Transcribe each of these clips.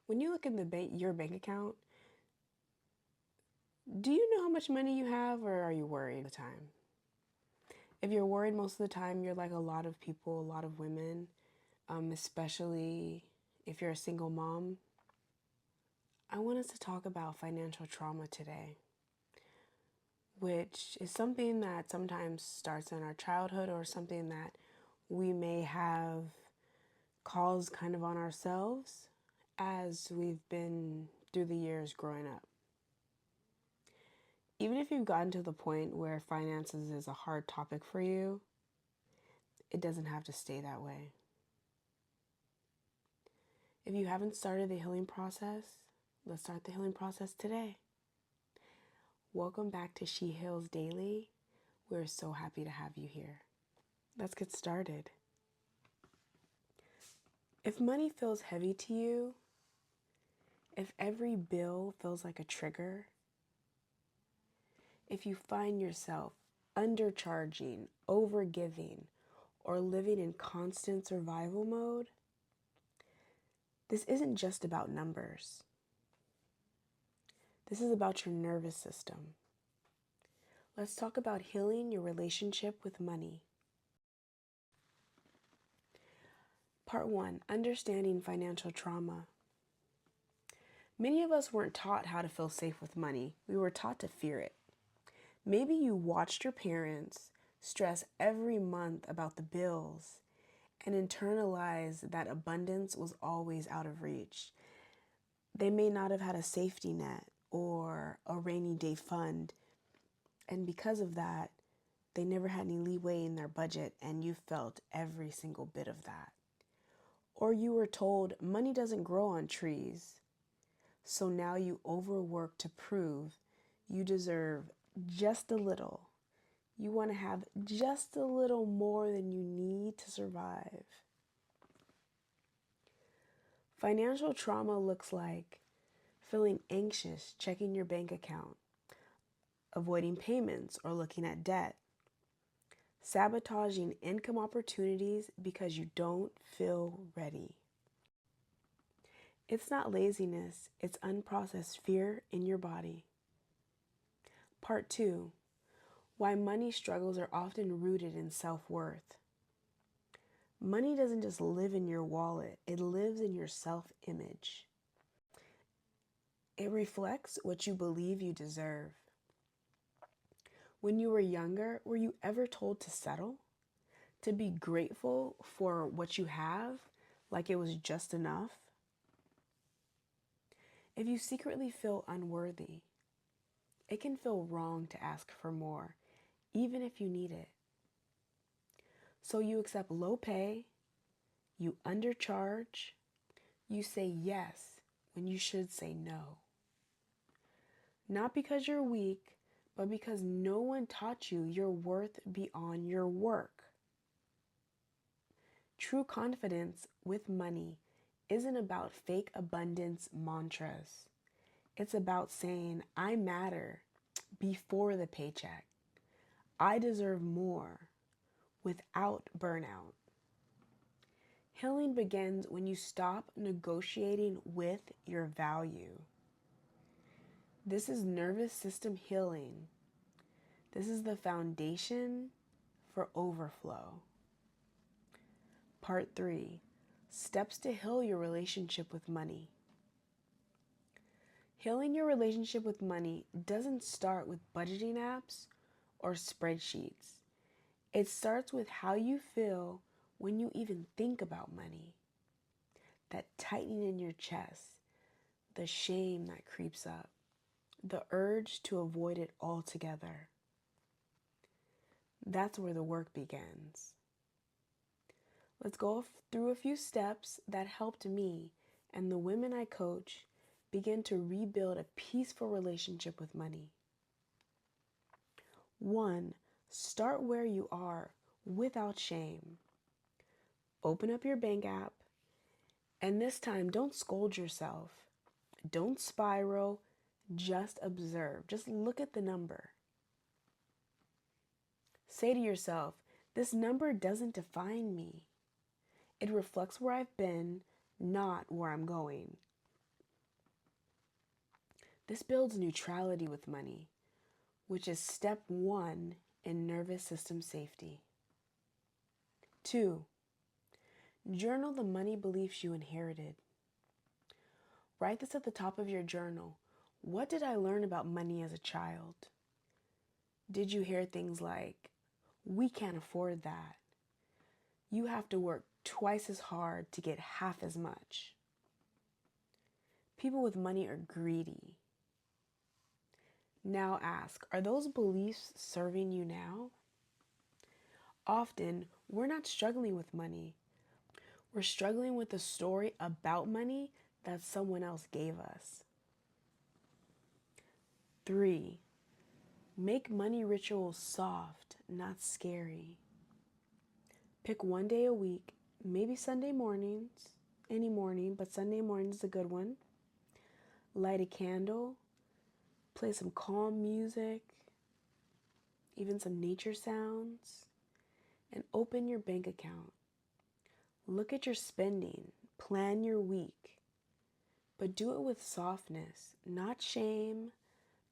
When you look in your bank account, do you know how much money you have, or are you worried all the time? If you're worried most of the time, you're like a lot of people, a lot of women, especially if you're a single mom. I want us to talk about financial trauma today, which is something that sometimes starts in our childhood or something that we may have caused kind of on ourselves as we've been through the years growing up. Even if you've gotten to the point where finances is a hard topic for you, it doesn't have to stay that way. If you haven't started the healing process, let's start the healing process today. Welcome back to She Heals Daily. We're so happy to have you here. Let's get started. If money feels heavy to you, if every bill feels like a trigger, if you find yourself undercharging, overgiving, or living in constant survival mode, this isn't just about numbers. This is about your nervous system. Let's talk about healing your relationship with money. Part 1, understanding financial trauma. Many of us weren't taught how to feel safe with money. We were taught to fear it. Maybe you watched your parents stress every month about the bills and internalized that abundance was always out of reach. They may not have had a safety net or a rainy day fund, and because of that, they never had any leeway in their budget, and you felt every single bit of that. Or you were told money doesn't grow on trees, so now you overwork to prove you deserve just a little. You want to have just a little more than you need to survive. Financial trauma looks like feeling anxious, checking your bank account, avoiding payments or looking at debt, sabotaging income opportunities because you don't feel ready. It's not laziness, it's unprocessed fear in your body. Part 2, why money struggles are often rooted in self-worth. Money doesn't just live in your wallet, it lives in your self-image. It reflects what you believe you deserve. When you were younger, were you ever told to settle? To be grateful for what you have, like it was just enough? If you secretly feel unworthy, it can feel wrong to ask for more, even if you need it. So you accept low pay, you undercharge, you say yes when you should say no. Not because you're weak, but because no one taught you your worth beyond your work. True confidence with money isn't about fake abundance mantras. It's about saying, I matter before the paycheck. I deserve more without burnout. Healing begins when you stop negotiating with your value. This is nervous system healing. This is the foundation for overflow. Part 3, steps to heal your relationship with money. Healing your relationship with money doesn't start with budgeting apps or spreadsheets. It starts with how you feel when you even think about money. That tightening in your chest, the shame that creeps up, the urge to avoid it altogether. That's where the work begins. Let's go through a few steps that helped me and the women I coach begin to rebuild a peaceful relationship with money. 1, start where you are without shame. Open up your bank app, and this time don't scold yourself. Don't spiral, just observe. Just look at the number. Say to yourself, this number doesn't define me. It reflects where I've been, not where I'm going. This builds neutrality with money, which is step 1 in nervous system safety. 2, journal the money beliefs you inherited. Write this at the top of your journal. What did I learn about money as a child? Did you hear things like, we can't afford that? You have to work twice as hard to get half as much. People with money are greedy. Now ask, are those beliefs serving you now? Often, we're not struggling with money. We're struggling with the story about money that someone else gave us. 3, make money rituals soft, not scary. Pick one day a week, maybe Sunday mornings, any morning, but Sunday morning is a good one. Light a candle, play some calm music, even some nature sounds, and open your bank account. Look at your spending, plan your week, but do it with softness, not shame,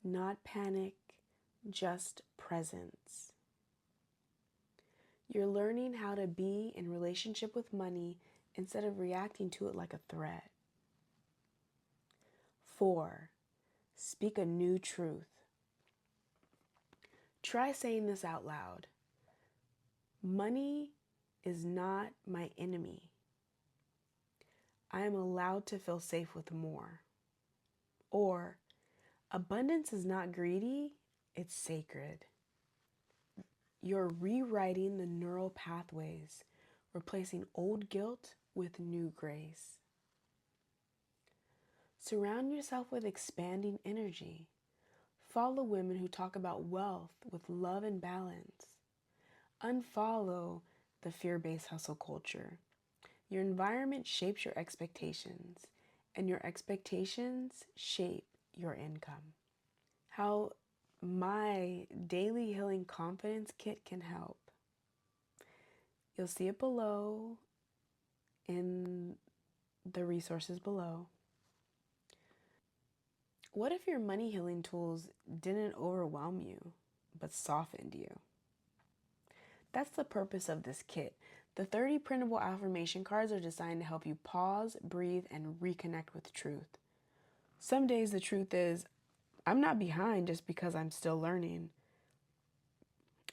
not panic, just presence. You're learning how to be in relationship with money instead of reacting to it like a threat. 4, speak a new truth. Try saying this out loud. Money is not my enemy. I am allowed to feel safe with more. Or, abundance is not greedy, it's sacred. You're rewriting the neural pathways, replacing old guilt with new grace. Surround yourself with expanding energy. Follow women who talk about wealth with love and balance. Unfollow the fear-based hustle culture. Your environment shapes your expectations, and your expectations shape your income. How my daily healing confidence kit can help. You'll see it below in the resources below. What if your money healing tools didn't overwhelm you, but softened you? That's the purpose of this kit. The 30 printable affirmation cards are designed to help you pause, breathe, and reconnect with truth. Some days the truth is, I'm not behind just because I'm still learning.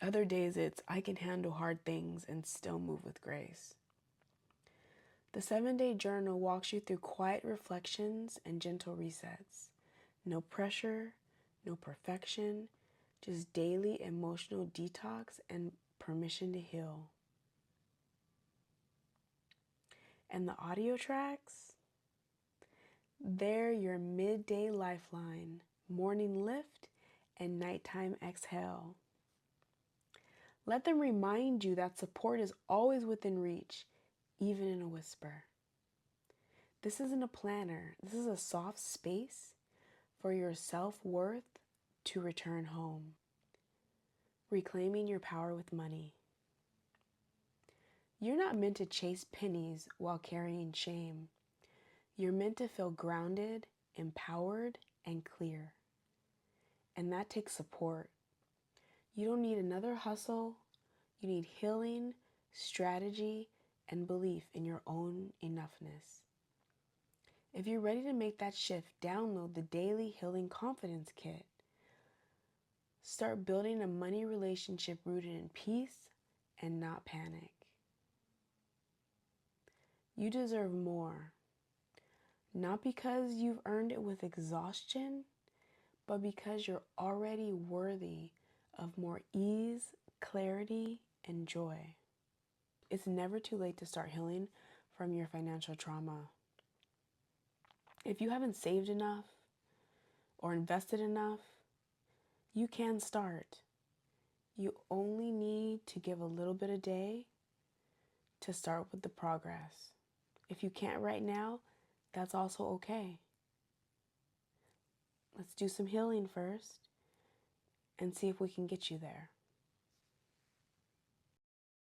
Other days it's, I can handle hard things and still move with grace. The 7-day journal walks you through quiet reflections and gentle resets. No pressure, no perfection, just daily emotional detox and permission to heal. And the audio tracks? They're your midday lifeline, morning lift, and nighttime exhale. Let them remind you that support is always within reach, even in a whisper. This isn't a planner. This is a soft space for your self-worth to return home. Reclaiming your power with money. You're not meant to chase pennies while carrying shame. You're meant to feel grounded, empowered, and clear. And that takes support. You don't need another hustle. You need healing, strategy, and belief in your own enoughness. If you're ready to make that shift, download the Daily Healing Confidence Kit. Start building a money relationship rooted in peace and not panic. You deserve more, not because you've earned it with exhaustion, but because you're already worthy of more ease, clarity, and joy. It's never too late to start healing from your financial trauma. If you haven't saved enough or invested enough, you can start. You only need to give a little bit a day to start with the progress. If you can't right now, that's also okay. Let's do some healing first and see if we can get you there.